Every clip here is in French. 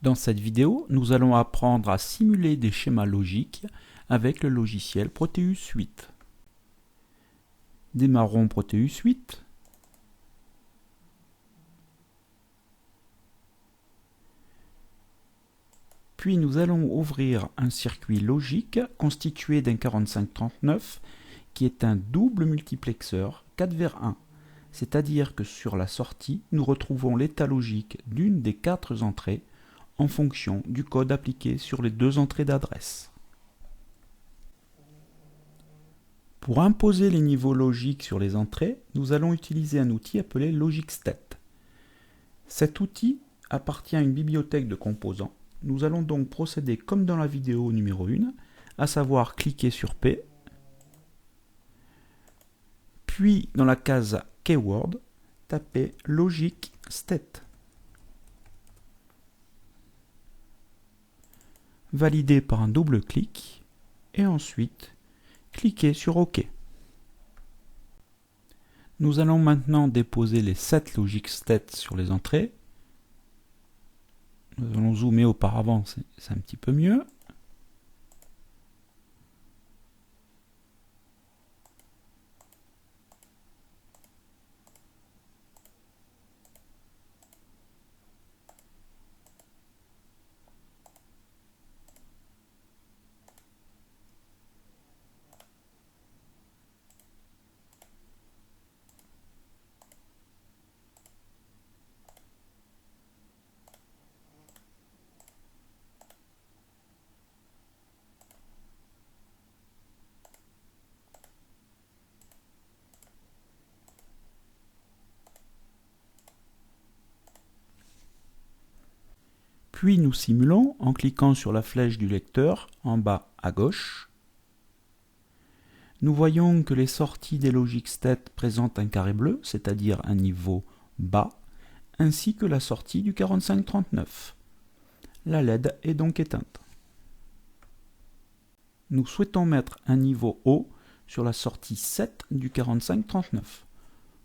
Dans cette vidéo, nous allons apprendre à simuler des schémas logiques avec le logiciel Proteus 8. Démarrons Proteus 8. Puis nous allons ouvrir un circuit logique constitué d'un 4539 qui est un double multiplexeur 4/1. C'est-à-dire que sur la sortie, nous retrouvons l'état logique d'une des 4 entrées en fonction du code appliqué sur les 2 entrées d'adresse. Pour imposer les niveaux logiques sur les entrées, nous allons utiliser un outil appelé LogicStat. Cet outil appartient à une bibliothèque de composants. Nous allons donc procéder comme dans la vidéo numéro 1, à savoir cliquer sur P, puis dans la case Keyword, taper LogicStat. Valider par un double clic et ensuite cliquez sur OK. Nous allons maintenant déposer les 7 LogicStat sur les entrées. Nous allons zoomer auparavant, c'est un petit peu mieux. Puis nous simulons en cliquant sur la flèche du lecteur en bas à gauche. Nous voyons que les sorties des LogicStat présentent un carré bleu, c'est-à-dire un niveau bas, ainsi que la sortie du 4539. La LED est donc éteinte. Nous souhaitons mettre un niveau haut sur la sortie 7 du 4539.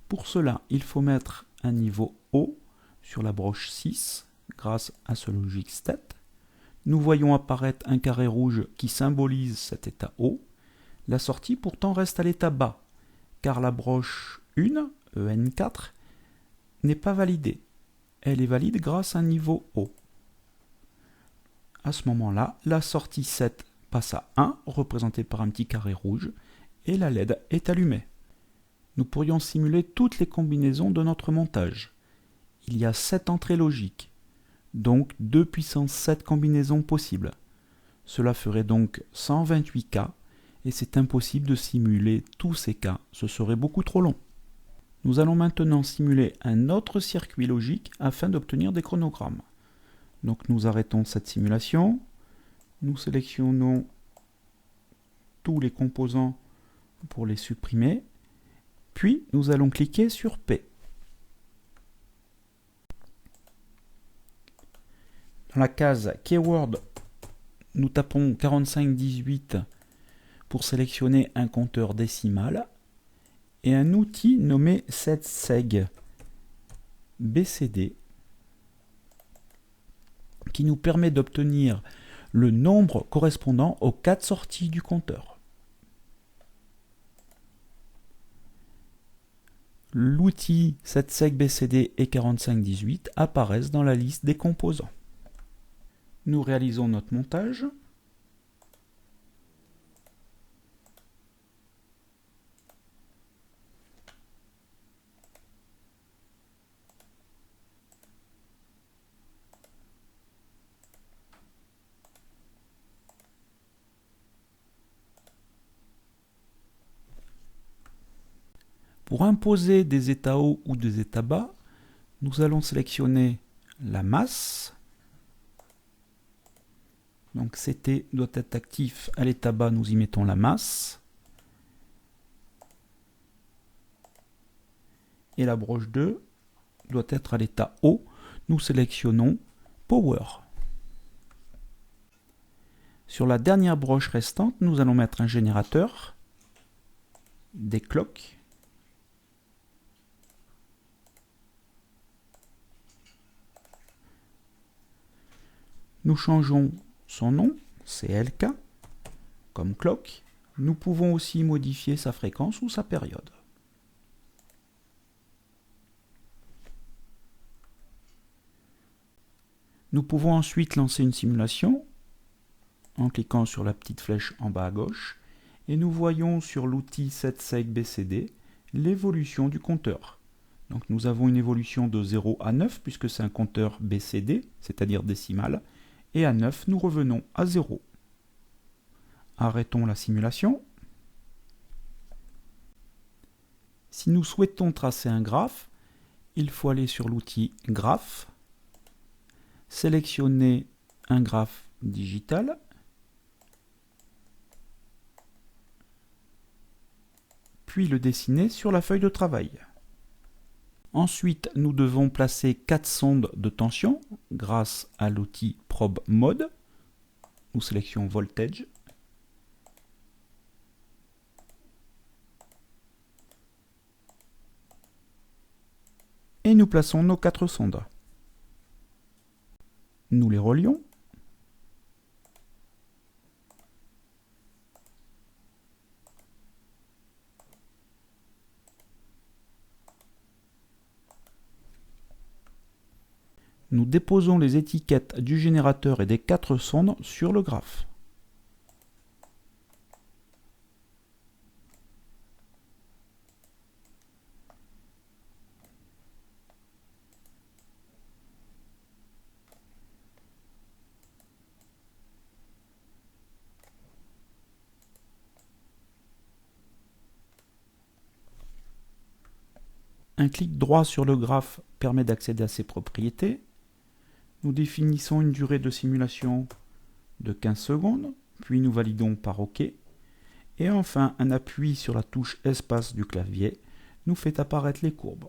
Pour cela, il faut mettre un niveau haut sur la broche 6 grâce à ce LogicStat. Nous voyons apparaître un carré rouge qui symbolise cet état haut. La sortie pourtant reste à l'état bas, car la broche 1, EN4, n'est pas validée. Elle est valide grâce à un niveau haut. À ce moment-là, la sortie 7 passe à 1, représentée par un petit carré rouge, et la LED est allumée. Nous pourrions simuler toutes les combinaisons de notre montage. Il y a 7 entrées logiques, donc 2 puissance 7 combinaisons possibles. Cela ferait donc 128 cas, et c'est impossible de simuler tous ces cas, ce serait beaucoup trop long. Nous allons maintenant simuler un autre circuit logique afin d'obtenir des chronogrammes. Donc nous arrêtons cette simulation, nous sélectionnons tous les composants pour les supprimer, puis nous allons cliquer sur P. Dans la case Keyword, nous tapons 4518 pour sélectionner un compteur décimal et un outil nommé setSeg BCD qui nous permet d'obtenir le nombre correspondant aux 4 sorties du compteur. L'outil setSeg BCD et 4518 apparaissent dans la liste des composants. Nous réalisons notre montage. Pour imposer des états hauts ou des états bas, nous allons sélectionner la masse. Donc CT doit être actif à l'état bas, nous y mettons la masse. Et la broche 2 doit être à l'état haut, nous sélectionnons Power. Sur la dernière broche restante, nous allons mettre un générateur, des cloques, Nous changeons son nom, CLK, comme clock. Nous pouvons aussi modifier sa fréquence ou sa période. Nous pouvons ensuite lancer une simulation en cliquant sur la petite flèche en bas à gauche et nous voyons sur l'outil setSegBCD l'évolution du compteur. Donc nous avons une évolution de 0 à 9 puisque c'est un compteur BCD, c'est-à-dire décimal, et à 9 nous revenons à 0. Arrêtons la simulation. Si nous souhaitons tracer un graphe, il faut aller sur l'outil Graphe, sélectionner un graphe digital, puis le dessiner sur la feuille de travail. Ensuite, nous devons placer 4 sondes de tension grâce à l'outil Probe Mode. Nous sélectionnons Voltage. Et nous plaçons nos 4 sondes. Nous les relions. Nous déposons les étiquettes du générateur et des 4 sondes sur le graphe. Un clic droit sur le graphe permet d'accéder à ses propriétés. Nous définissons une durée de simulation de 15 secondes, puis nous validons par OK. Et enfin, un appui sur la touche espace du clavier nous fait apparaître les courbes.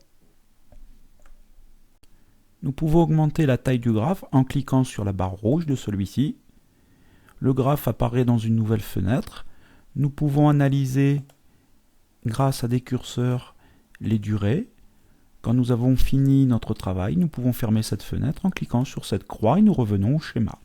Nous pouvons augmenter la taille du graphe en cliquant sur la barre rouge de celui-ci. Le graphe apparaît dans une nouvelle fenêtre. Nous pouvons analyser, grâce à des curseurs, les durées. Quand nous avons fini notre travail, nous pouvons fermer cette fenêtre en cliquant sur cette croix et nous revenons au schéma.